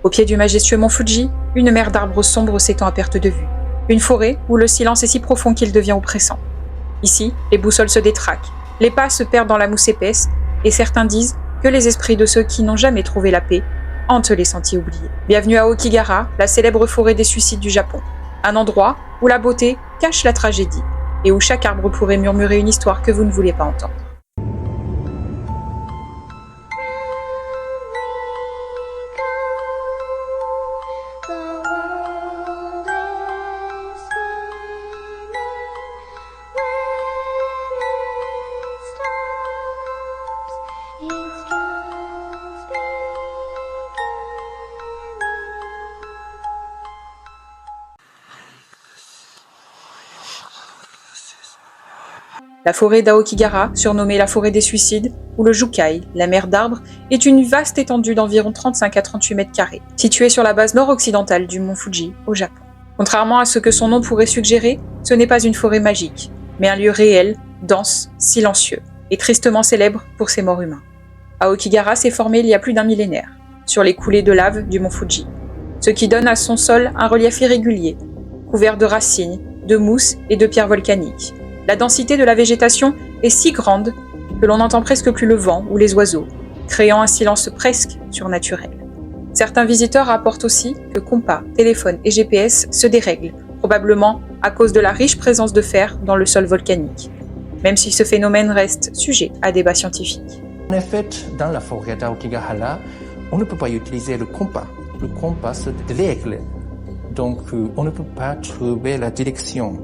Au pied du majestueux mont Fuji, une mer d'arbres sombres s'étend à perte de vue. Une forêt où le silence est si profond qu'il devient oppressant. Ici, les boussoles se détraquent, les pas se perdent dans la mousse épaisse, et certains disent que les esprits de ceux qui n'ont jamais trouvé la paix hantent les sentiers oubliés. Bienvenue à Aokigahara, la célèbre forêt des suicides du Japon. Un endroit où la beauté cache la tragédie, et où chaque arbre pourrait murmurer une histoire que vous ne vouliez pas entendre. La forêt d'Aokigahara, surnommée la forêt des suicides, ou le Jukai, la mer d'arbres, est une vaste étendue d'environ 35 à 38 mètres carrés, située sur la base nord-occidentale du mont Fuji, au Japon. Contrairement à ce que son nom pourrait suggérer, ce n'est pas une forêt magique, mais un lieu réel, dense, silencieux, et tristement célèbre pour ses morts humains. Aokigahara s'est formé il y a plus d'un millénaire, sur les coulées de lave du mont Fuji, ce qui donne à son sol un relief irrégulier, couvert de racines, de mousse et de pierres volcaniques. La densité de la végétation est si grande que l'on n'entend presque plus le vent ou les oiseaux, créant un silence presque surnaturel. Certains visiteurs rapportent aussi que compas, téléphones et GPS se dérèglent, probablement à cause de la riche présence de fer dans le sol volcanique, même si ce phénomène reste sujet à débat scientifique. En effet, dans la forêt d'Aokigahara, on ne peut pas utiliser le compas. Le compas se dérègle, donc on ne peut pas trouver la direction.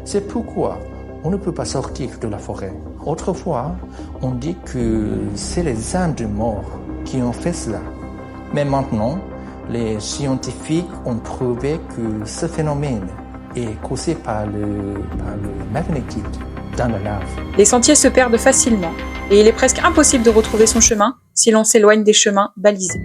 C'est pourquoi on ne peut pas sortir de la forêt. Autrefois, on dit que c'est les Indes morts qui ont fait cela. Mais maintenant, les scientifiques ont prouvé que ce phénomène est causé par le magnétisme dans la lave. Les sentiers se perdent facilement et il est presque impossible de retrouver son chemin si l'on s'éloigne des chemins balisés.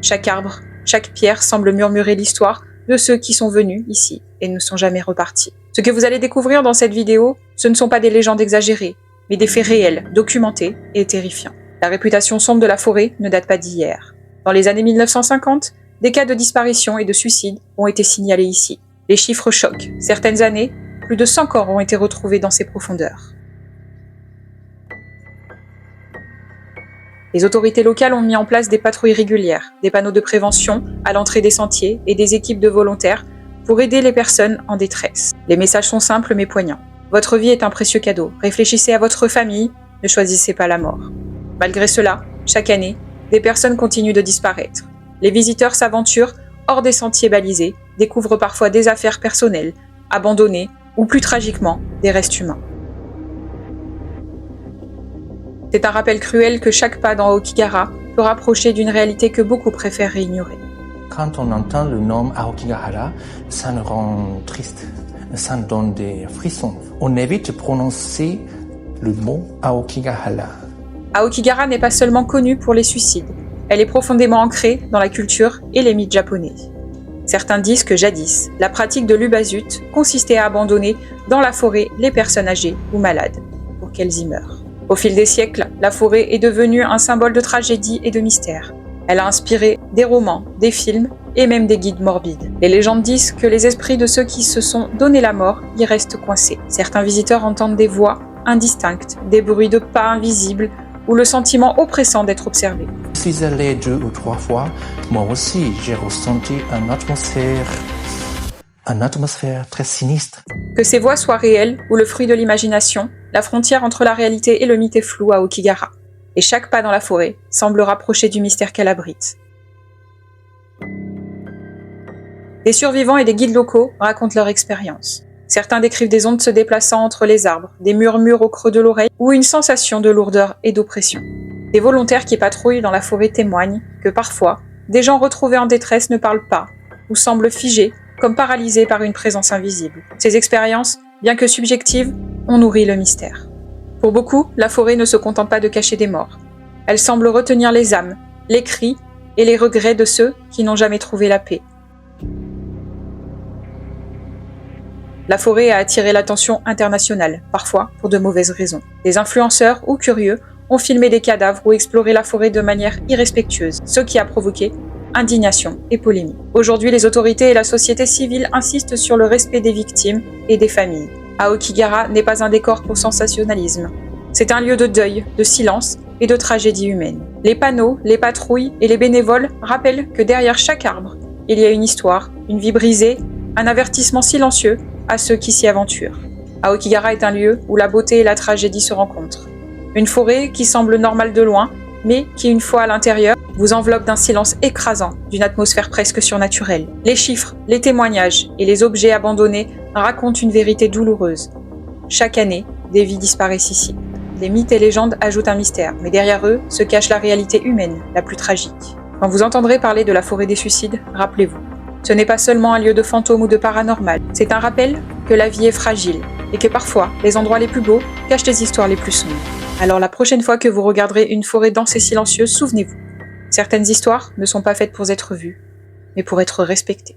Chaque arbre, chaque pierre semble murmurer l'histoire de ceux qui sont venus ici et ne sont jamais repartis. Ce que vous allez découvrir dans cette vidéo, ce ne sont pas des légendes exagérées, mais des faits réels, documentés et terrifiants. La réputation sombre de la forêt ne date pas d'hier. Dans les années 1950, des cas de disparition et de suicide ont été signalés ici. Les chiffres choquent. Certaines années, plus de 100 corps ont été retrouvés dans ces profondeurs. Les autorités locales ont mis en place des patrouilles régulières, des panneaux de prévention à l'entrée des sentiers et des équipes de volontaires pour aider les personnes en détresse. Les messages sont simples mais poignants. Votre vie est un précieux cadeau. Réfléchissez à votre famille, ne choisissez pas la mort. Malgré cela, chaque année, des personnes continuent de disparaître. Les visiteurs s'aventurent hors des sentiers balisés, découvrent parfois des affaires personnelles, abandonnées ou plus tragiquement, des restes humains. C'est un rappel cruel que chaque pas dans Aokigahara peut rapprocher d'une réalité que beaucoup préfèrent ignorer. Quand on entend le nom Aokigahara, ça nous rend triste, ça nous donne des frissons. On évite de prononcer le mot Aokigahara. Aokigahara n'est pas seulement connue pour les suicides, elle est profondément ancrée dans la culture et les mythes japonais. Certains disent que jadis, la pratique de l'ubasut consistait à abandonner dans la forêt les personnes âgées ou malades, pour qu'elles y meurent. Au fil des siècles, la forêt est devenue un symbole de tragédie et de mystère. Elle a inspiré des romans, des films et même des guides morbides. Les légendes disent que les esprits de ceux qui se sont donné la mort y restent coincés. Certains visiteurs entendent des voix indistinctes, des bruits de pas invisibles ou le sentiment oppressant d'être observé. Je suis allé 2 ou 3 fois, moi aussi j'ai ressenti une atmosphère très sinistre. Que ces voix soient réelles ou le fruit de l'imagination, la frontière entre la réalité et le mythe est floue à Aokigahara. Et chaque pas dans la forêt semble rapprocher du mystère qu'elle abrite. Des survivants et des guides locaux racontent leur expérience. Certains décrivent des ondes se déplaçant entre les arbres, des murmures au creux de l'oreille ou une sensation de lourdeur et d'oppression. Des volontaires qui patrouillent dans la forêt témoignent que parfois, des gens retrouvés en détresse ne parlent pas ou semblent figés, comme paralysés par une présence invisible. Ces expériences, bien que subjectives, ont nourri le mystère. Pour beaucoup, la forêt ne se contente pas de cacher des morts. Elle semble retenir les âmes, les cris et les regrets de ceux qui n'ont jamais trouvé la paix. La forêt a attiré l'attention internationale, parfois pour de mauvaises raisons. Des influenceurs ou curieux ont filmé des cadavres ou exploré la forêt de manière irrespectueuse, ce qui a provoqué indignation et polémique. Aujourd'hui, les autorités et la société civile insistent sur le respect des victimes et des familles. Aokigahara n'est pas un décor pour sensationnalisme. C'est un lieu de deuil, de silence et de tragédie humaine. Les panneaux, les patrouilles et les bénévoles rappellent que derrière chaque arbre, il y a une histoire, une vie brisée, un avertissement silencieux à ceux qui s'y aventurent. Aokigahara est un lieu où la beauté et la tragédie se rencontrent. Une forêt qui semble normale de loin, mais qui, une fois à l'intérieur, vous enveloppe d'un silence écrasant, d'une atmosphère presque surnaturelle. Les chiffres, les témoignages et les objets abandonnés racontent une vérité douloureuse. Chaque année, des vies disparaissent ici. Les mythes et légendes ajoutent un mystère, mais derrière eux se cache la réalité humaine, la plus tragique. Quand vous entendrez parler de la forêt des suicides, rappelez-vous, ce n'est pas seulement un lieu de fantômes ou de paranormal, c'est un rappel que la vie est fragile et que parfois, les endroits les plus beaux cachent les histoires les plus sombres. Alors la prochaine fois que vous regarderez une forêt dense et silencieuse, souvenez-vous, certaines histoires ne sont pas faites pour être vues, mais pour être respectées.